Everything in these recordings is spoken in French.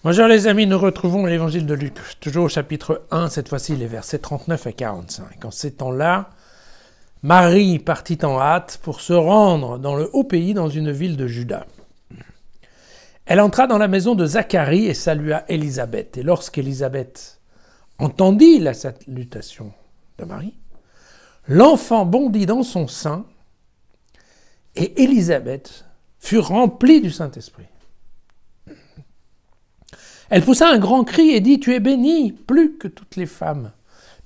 Bonjour les amis, nous retrouvons l'évangile de Luc, toujours au chapitre 1, cette fois-ci les versets 39 à 45. En ces temps-là, Marie partit en hâte pour se rendre dans le haut pays, dans une ville de Juda. Elle entra dans la maison de Zacharie et salua Élisabeth. Et lorsqu'Élisabeth entendit la salutation de Marie, l'enfant bondit dans son sein et Élisabeth fut remplie du Saint-Esprit. Elle poussa un grand cri et dit « Tu es bénie plus que toutes les femmes.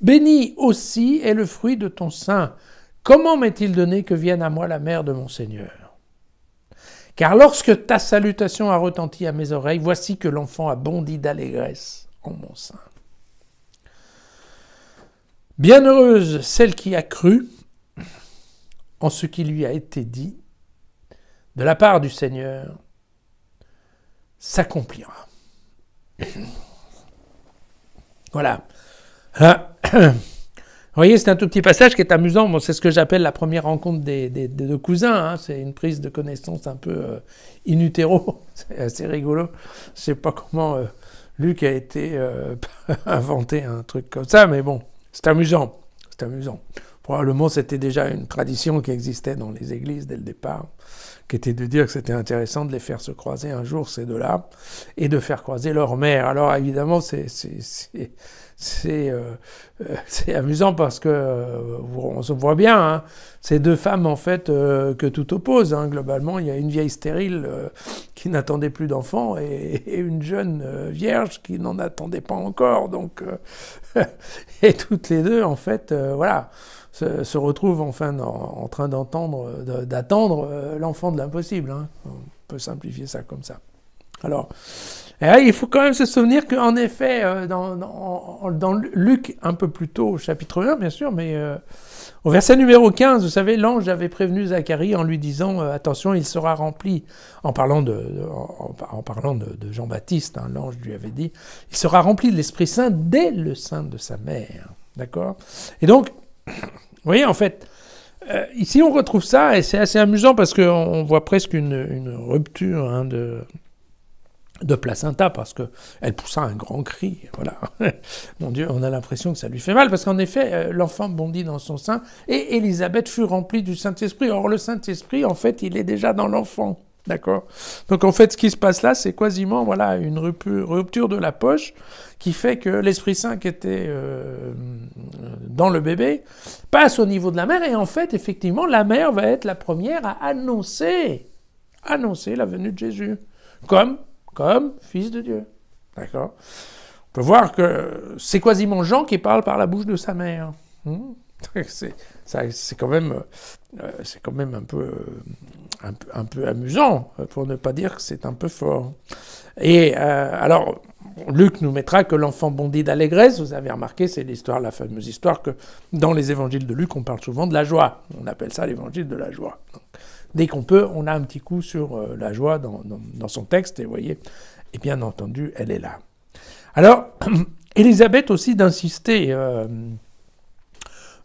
Béni aussi est le fruit de ton sein. Comment m'est-il donné que vienne à moi la mère de mon Seigneur ? Car lorsque ta salutation a retenti à mes oreilles, voici que l'enfant a bondi d'allégresse en mon sein. Bienheureuse celle qui a cru en ce qui lui a été dit de la part du Seigneur s'accomplira. » Voilà. Vous voyez, c'est un tout petit passage qui est amusant. Bon, c'est ce que j'appelle la première rencontre des deux cousins. Hein. C'est une prise de connaissance un peu in utero. C'est assez rigolo. Je ne sais pas comment Luc a été inventé un truc comme ça, mais bon, c'est amusant. C'est amusant. Probablement, c'était déjà une tradition qui existait dans les églises dès le départ, qui était de dire que c'était intéressant de les faire se croiser un jour, ces deux-là, et de faire croiser leur mère. Alors évidemment, c'est amusant parce que on se voit bien, hein, ces deux femmes en fait que tout oppose. Hein, globalement, il y a une vieille stérile qui n'attendait plus d'enfants et une jeune vierge qui n'en attendait pas encore. Donc, et toutes les deux, en fait, voilà. Se retrouvent enfin en train d'attendre l'enfant de l'impossible. Hein. On peut simplifier ça comme ça. Alors, il faut quand même se souvenir qu'en effet, dans Luc, un peu plus tôt, au chapitre 1, bien sûr, mais au verset numéro 15, vous savez, l'ange avait prévenu Zacharie en lui disant « Attention, il sera rempli », en parlant de Jean-Baptiste, hein, l'ange lui avait dit « Il sera rempli de l'Esprit Saint dès le sein de sa mère. » D'accord ? Et donc, vous voyez, en fait, ici on retrouve ça, et c'est assez amusant parce qu'on voit presque une rupture hein, de placenta, parce qu'elle poussa un grand cri, voilà. Mon Dieu, on a l'impression que ça lui fait mal, parce qu'en effet, l'enfant bondit dans son sein, et Élisabeth fut remplie du Saint-Esprit. Or, le Saint-Esprit, en fait, il est déjà dans l'enfant. D'accord ? Donc en fait, ce qui se passe là, c'est quasiment voilà, une rupture de la poche qui fait que l'Esprit Saint qui était dans le bébé passe au niveau de la mère et en fait, effectivement, la mère va être la première à annoncer la venue de Jésus comme Fils de Dieu. D'accord ? On peut voir que c'est quasiment Jean qui parle par la bouche de sa mère. C'est quand même un peu amusant, pour ne pas dire que c'est un peu fort. Et alors, Luc nous mettra que l'enfant bondit d'allégresse. Vous avez remarqué, c'est la fameuse histoire que dans les évangiles de Luc, on parle souvent de la joie. On appelle ça l'évangile de la joie. Donc, dès qu'on peut, on a un petit coup sur la joie dans son texte, et vous voyez, et bien entendu, elle est là. Alors, Élisabeth aussi d'insister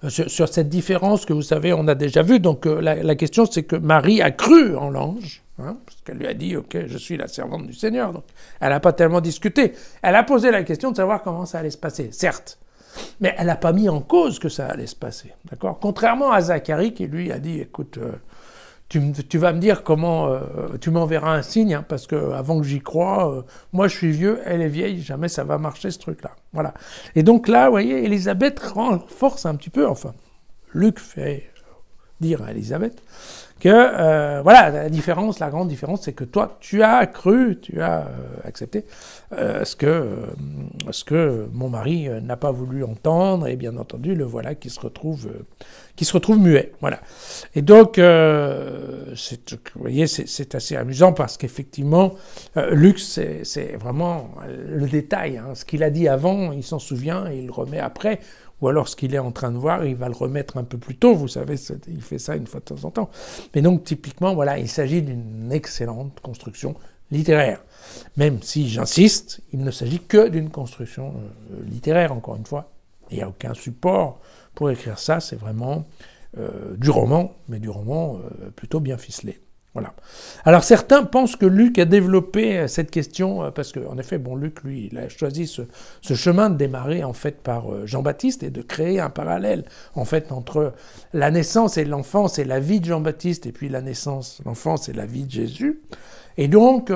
sur cette différence que vous savez, on a déjà vu. Donc la question, c'est que Marie a cru en l'ange, hein, parce qu'elle lui a dit « Ok, je suis la servante du Seigneur ». Donc elle n'a pas tellement discuté. Elle a posé la question de savoir comment ça allait se passer, certes. Mais elle n'a pas mis en cause que ça allait se passer, d'accord ? Contrairement à Zacharie qui lui a dit « Écoute, tu vas me dire comment, tu m'enverras un signe, hein, parce que avant que j'y croie, moi je suis vieux, elle est vieille, jamais ça va marcher ce truc-là. » Voilà. Et donc là, vous voyez, Élisabeth renforce un petit peu, enfin, Luc fait dire à Élisabeth que, voilà, la grande différence, c'est que toi, tu as cru, tu as accepté ce que mon mari n'a pas voulu entendre, et bien entendu, le voilà qui se retrouve muet, voilà. Et donc, vous voyez, c'est assez amusant parce qu'effectivement, Luc, c'est vraiment le détail, hein. Ce qu'il a dit avant, il s'en souvient et il le remet après, ou alors ce qu'il est en train de voir, il va le remettre un peu plus tôt, vous savez, il fait ça une fois de temps en temps. Mais donc, typiquement, voilà, il s'agit d'une excellente construction littéraire. Même si, j'insiste, il ne s'agit que d'une construction littéraire, encore une fois. Il n'y a aucun support pour écrire ça, c'est vraiment du roman, mais du roman plutôt bien ficelé. Voilà. Alors certains pensent que Luc a développé cette question, parce qu'en effet, bon, Luc, lui, il a choisi ce chemin de démarrer en fait par Jean-Baptiste et de créer un parallèle en fait entre la naissance et l'enfance et la vie de Jean-Baptiste et puis la naissance, l'enfance et la vie de Jésus. Et donc,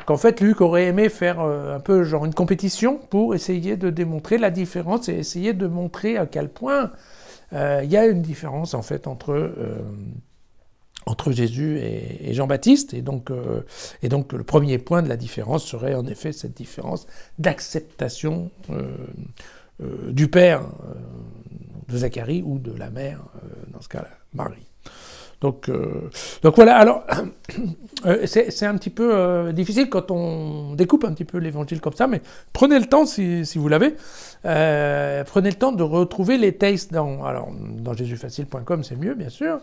qu'en fait, Luc aurait aimé faire un peu genre une compétition pour essayer de démontrer la différence et essayer de montrer à quel point il y a une différence en fait entre Jésus et Jean-Baptiste. Et donc, le premier point de la différence serait en effet cette différence d'acceptation du père de Zacharie ou de la mère, dans ce cas-là, Marie. Donc voilà, alors c'est un petit peu difficile quand on découpe un petit peu l'évangile comme ça, mais prenez le temps, si vous l'avez, prenez le temps de retrouver les textes dans jésusfacile.com, c'est mieux bien sûr,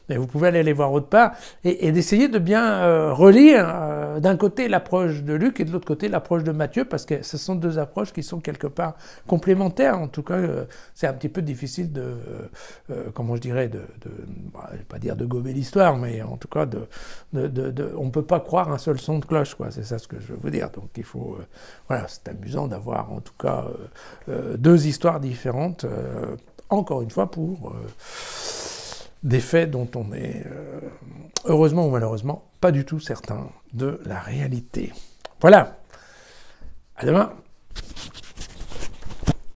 mais vous pouvez aller les voir autre part, et d'essayer de bien relire d'un côté l'approche de Luc et de l'autre côté l'approche de Matthieu, parce que ce sont deux approches qui sont quelque part complémentaires. En tout cas, c'est un petit peu difficile comment je dirais, je vais pas dire de gober l'histoire, mais en tout cas, on ne peut pas croire un seul son de cloche, quoi. C'est ça ce que je veux vous dire. Donc il faut, voilà, c'est amusant d'avoir en tout cas deux histoires différentes, encore une fois, pour des faits dont on est, heureusement ou malheureusement, pas du tout certain de la réalité. Voilà, à demain.